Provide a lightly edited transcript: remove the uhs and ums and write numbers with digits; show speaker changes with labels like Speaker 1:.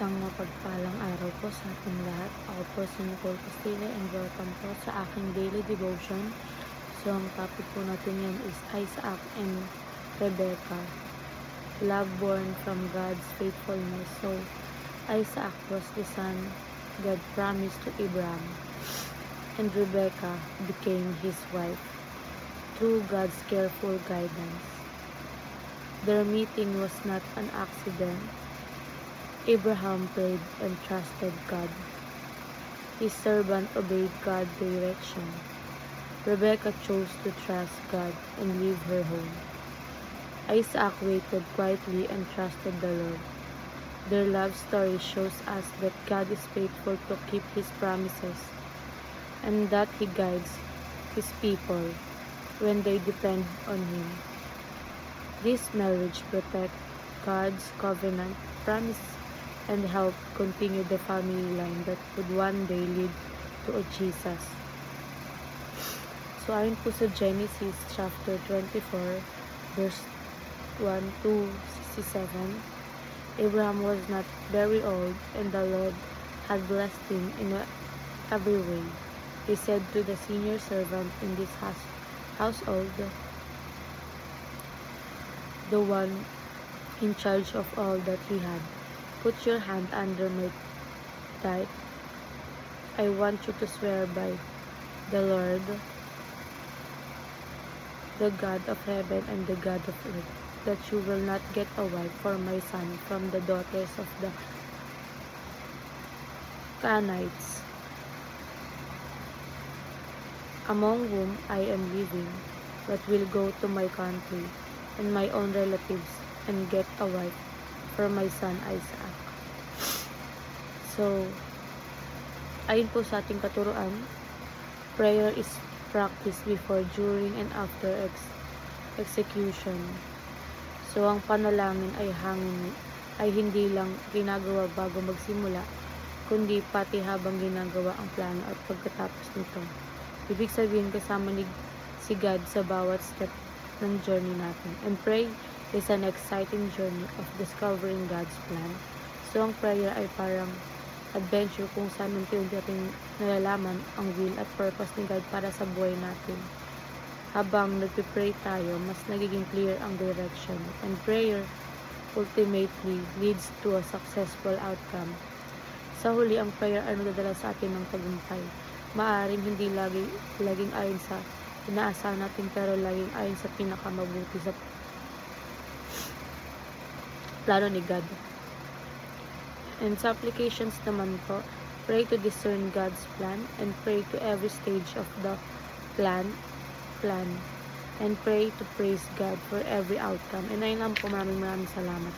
Speaker 1: Isang mapagpalang araw po sa ating lahat. Ako po si Nicole Castilla and welcome po sa aking daily devotion. So, ang topic po natin yan is Isaac and Rebecca. Love born from God's faithfulness. So, Isaac was the son God promised to Abraham, and Rebecca became his wife through God's careful guidance. Their meeting was not an accident. Abraham prayed and trusted God. His servant obeyed God's direction. Rebecca chose to trust God and leave her home. Isaac waited quietly and trusted the Lord. Their love story shows us that God is faithful to keep His promises and that He guides His people when they depend on Him. This marriage protects God's covenant promise and help continue the family line that would one day lead to a Jesus. So ayon po sa Genesis chapter 24 verse 1 to 67, Abraham was not very old and the Lord had blessed him in every way. He said to the senior servant in this household, the one in charge of all that he had, "Put your hand under my thigh. I want you to swear by the Lord, the God of heaven and the God of earth, that you will not get a wife for my son from the daughters of the Canaanites, among whom I am living, but will go to my country and my own relatives and get a wife for my son Isaac." So, ayon po sa ating katuruan, prayer is practiced before, during, and after execution. So, ang panalangin ay hindi lang ginagawa bago magsimula, kundi pati habang ginagawa ang plano at pagkatapos nito. Ibig sabihin, kasama si God sa bawat step ng journey natin. And pray is an exciting journey of discovering God's plan. So, ang prayer ay parang adventure kung saan unti-unti natin nalalaman ang will at purpose ni God para sa buhay natin. Habang nagpipray tayo, mas nagiging clear ang direction. And prayer ultimately leads to a successful outcome. Sa huli, ang prayer ay nagdadala sa atin ng tagumpay. Maaaring hindi laging ayon sa inaasahan natin, pero laging ayon sa pinakamabuti sa plano ni God. And sa applications naman po, pray to discern God's plan and pray to every stage of the plan and pray to praise God for every outcome. And ayun lang po, maraming salamat.